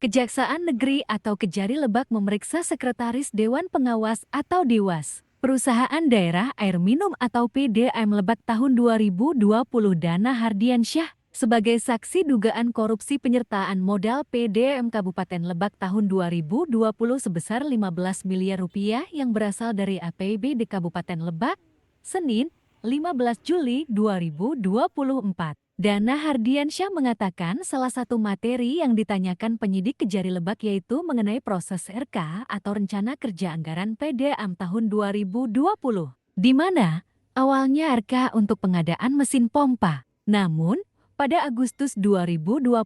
Kejaksaan Negeri atau Kejari Lebak memeriksa Sekretaris Dewan Pengawas atau Dewas, Perusahaan Daerah Air Minum atau PDAM Lebak tahun 2020 Dana Hardiansyah sebagai saksi dugaan korupsi penyertaan modal PDAM Kabupaten Lebak tahun 2020 sebesar 15 miliar rupiah yang berasal dari APBD Kabupaten Lebak, Senin, 15 Juli 2024. Dana Hardiansyah mengatakan salah satu materi yang ditanyakan penyidik Kejari Lebak yaitu mengenai proses RK atau Rencana Kerja Anggaran PDAM tahun 2020, di mana awalnya RK untuk pengadaan mesin pompa. Namun, pada Agustus 2020,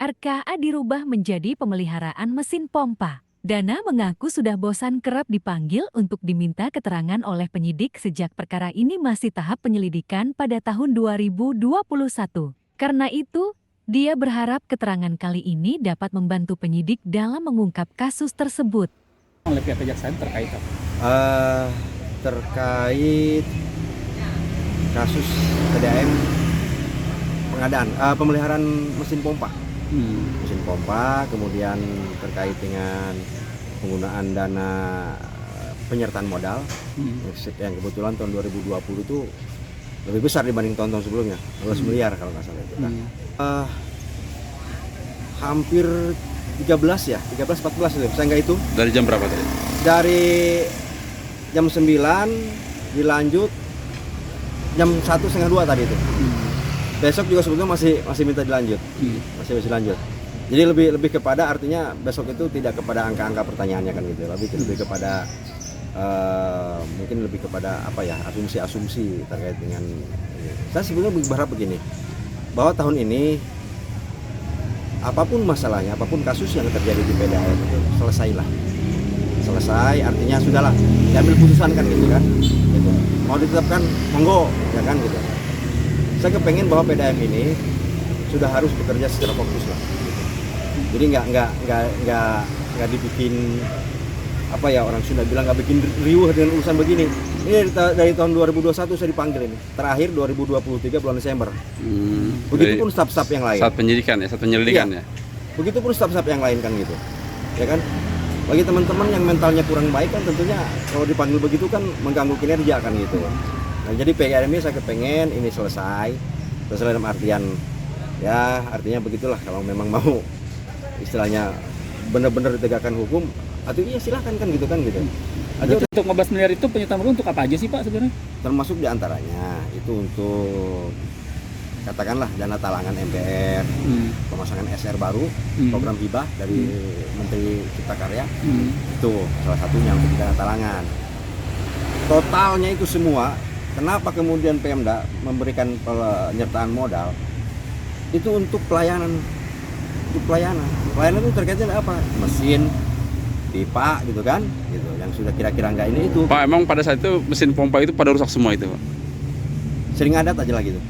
RKA dirubah menjadi pemeliharaan mesin pompa. Dana mengaku sudah bosan kerap dipanggil untuk diminta keterangan oleh penyidik sejak perkara ini masih tahap penyelidikan pada tahun 2021. Karena itu, dia berharap keterangan kali ini dapat membantu penyidik dalam mengungkap kasus tersebut. Oleh pihak kejaksaan terkait apa? Terkait kasus PDAM pengadaan pemeliharaan mesin pompa. Mesin pompa, kemudian terkait dengan penggunaan dana penyertaan modal yang kebetulan tahun 2020 itu lebih besar dibanding tahun-tahun sebelumnya, 12 miliar kalau nggak salah itu. Hampir 13 ya, 13-14 itu, saya nggak itu. Dari jam berapa tadi? Dari jam 9 dilanjut jam 1:30 tadi itu. Besok juga sebetulnya masih minta dilanjut, masih lanjut. Jadi lebih kepada artinya besok itu tidak kepada angka-angka pertanyaannya kan gitu, lebih kepada mungkin lebih kepada apa ya, asumsi-asumsi terkait dengan ini. Saya sebetulnya berharap begini, bahwa tahun ini apapun masalahnya, apapun kasus yang terjadi di PDAM itu selesai, artinya sudahlah diambil putusan kan gitu kan, gitu. Mau ditetapkan monggo ya kan gitu. Saya kepengen bahwa PDAM ini sudah harus bekerja secara fokus lah. Gitu. Jadi nggak dibikin apa ya, orang Sunda bilang nggak bikin riuh dengan urusan begini. Ini dari tahun 2021 saya dipanggil ini. Terakhir 2023 bulan Desember. Begitupun staf-staf yang lain. Saat penyidikan ya, saat penyelidikan ya. Begitupun staf-staf yang lain kan gitu. Ya kan? Bagi teman-teman yang mentalnya kurang baik kan tentunya kalau dipanggil begitu kan mengganggu kinerja kan gitu. Nah, jadi PDAM ini saya kepengen ini selesai dalam artian ya, artinya begitulah, kalau memang mau istilahnya benar-benar ditegakkan hukum atau iya silahkan kan gitu. Untuk 15 miliar itu penyertaan modal untuk apa aja sih Pak sebenarnya? Termasuk diantaranya itu untuk katakanlah dana talangan MPR, pemasangan SR baru, program hibah dari Menteri Cipta Karya, itu salah satunya untuk dana talangan. Totalnya itu semua. Kenapa kemudian Pemda memberikan penyertaan modal? Itu untuk pelayanan. Pelayanan itu terkaitnya apa? Mesin, pipa gitu kan, gitu. Yang sudah kira-kira enggak ini itu. Pak, emang pada saat itu mesin pompa itu pada rusak semua itu, Pak? Sering adat aja lah gitu.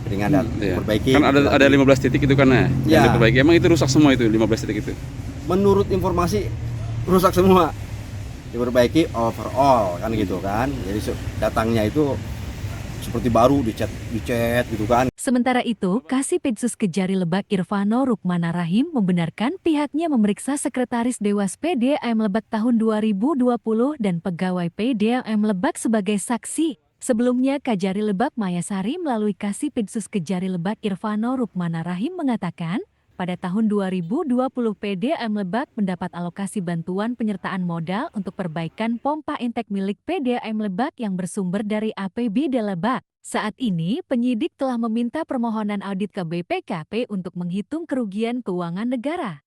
Sering adat, perbaiki. Kan ada 15 titik itu kan ya, yang diperbaiki. Emang itu rusak semua itu 15 titik itu? Menurut informasi rusak semua. Diperbaiki overall kan gitu kan. Jadi datangnya itu seperti baru dicat gitu kan. Sementara itu, Kasipidsus Kejari Lebak Irvano Rukmana Rahim membenarkan pihaknya memeriksa Sekretaris Dewas PDAM Lebak tahun 2020 dan pegawai PDAM Lebak sebagai saksi. Sebelumnya, Kejari Lebak Mayasari melalui Kasipidsus Kejari Lebak Irvano Rukmana Rahim mengatakan, pada tahun 2020 PDAM Lebak mendapat alokasi bantuan penyertaan modal untuk perbaikan pompa intek milik PDAM Lebak yang bersumber dari APBD Lebak. Saat ini, penyidik telah meminta permohonan audit ke BPKP untuk menghitung kerugian keuangan negara.